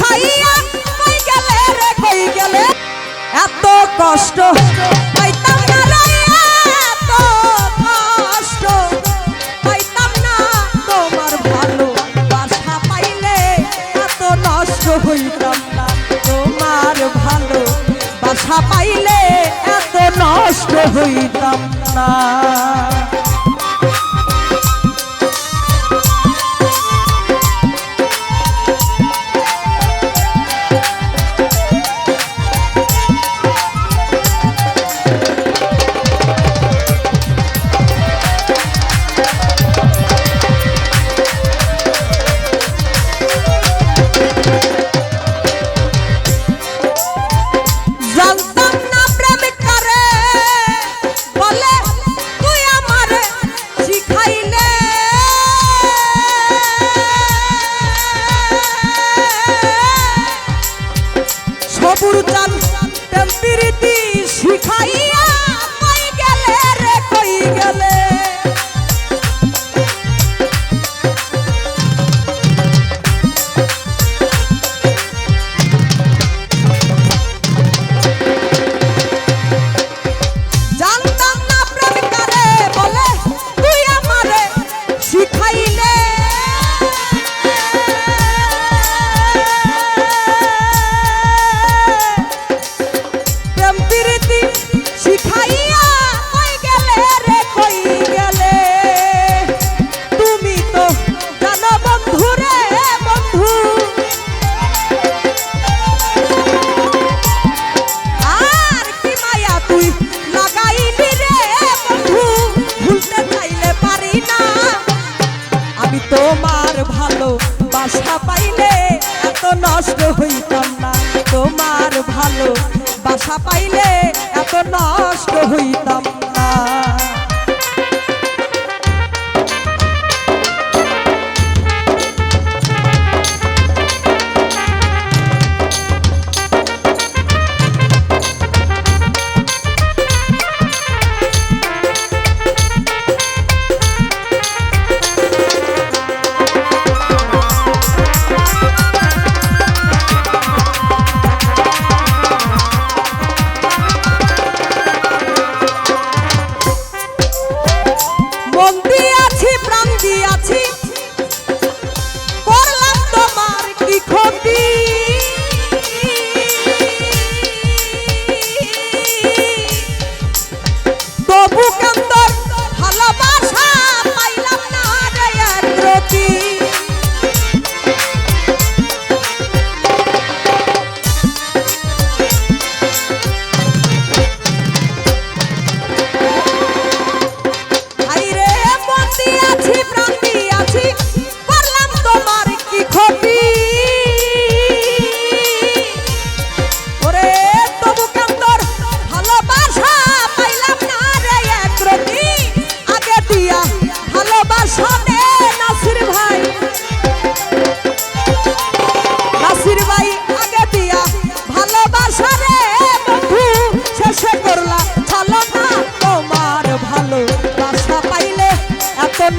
শিখাইয়া কই গেলে রে কই গেলে এত কষ্ট পাইতাম না রে এত কষ্ট পাইতাম না তোমার ভালো বাসা পাইলে এত নষ্ট হইতাম না তোমার ভালো বাসা পাইলে এত নষ্ট হইতাম না তোমার ভালো বাসা পাইলে এত নষ্ট হইতাম না তোমার ভালো বাসা পাইলে এত নষ্ট হইতাম না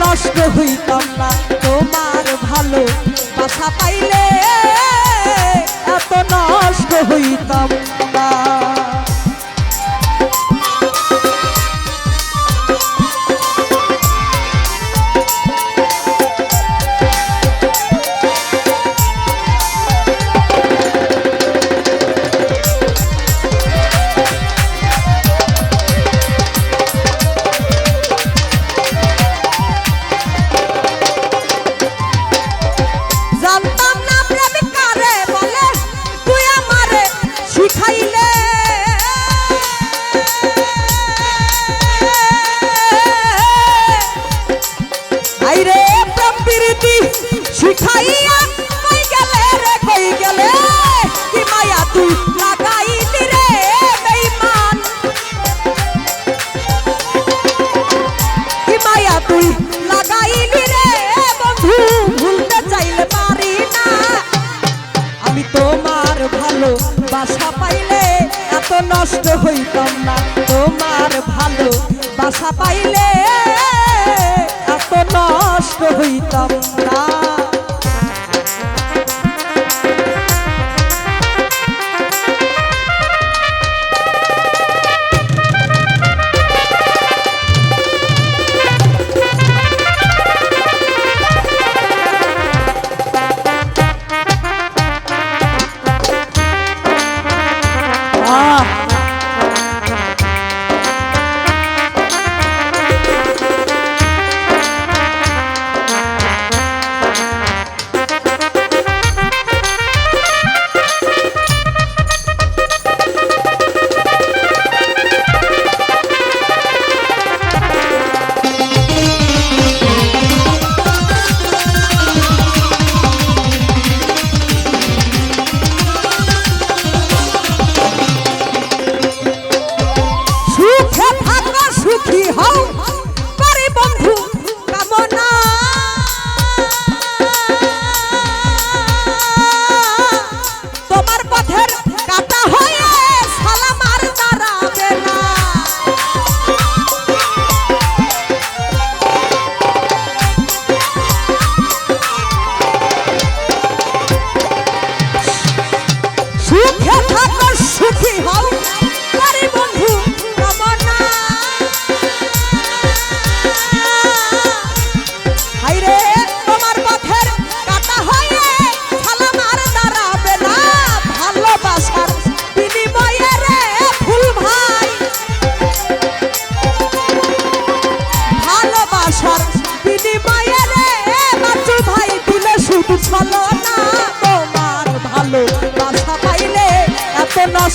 নষ্ট হইতাম না তোমার ভালো বাসা পাইলে এত নষ্ট হইতাম না শিখাইয়া কই গেলে রে কই গেলে কি মায়া তুই লাগাইলি রে বেঈমান কি মায়া তুই লাগাইলি রে বন্ধু ভুলতে চাইলে পারি না আমি তোমার ভালো বাসা পাইলে এত নষ্ট হইতাম না তোমার ভালো বাসা পাইলে এত নষ্ট হইতাম না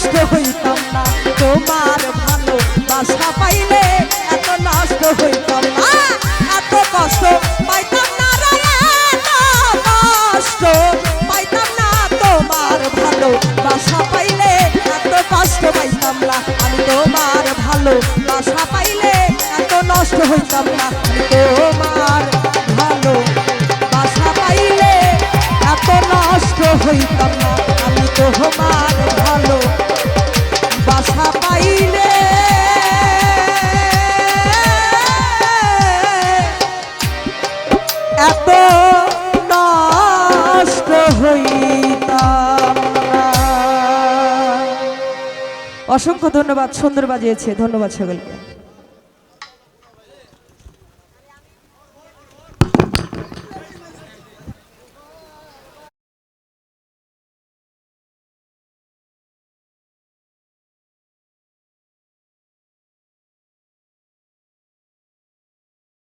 নষ্ট হইতাম না তোমার ভালোবাসা পাইলে এত নষ্ট হইতাম না এত কষ্ট পাইতাম না রে এত কষ্ট পাইতাম না তোমার ভালোবাসা পাইলে এত কষ্ট পাইতাম না আমি তোমার ভালোবাসা পাইলে এত নষ্ট হইতাম না আমি তোমার ভালোবাসা পাইলে এত নষ্ট হইতাম না আমি তোমার ভালোবাসা পাইলে এত নষ্ট হইতাম না। অসংখ্য ধন্যবাদ, সুন্দর বাজিয়েছে, ধন্যবাদ সকলকে।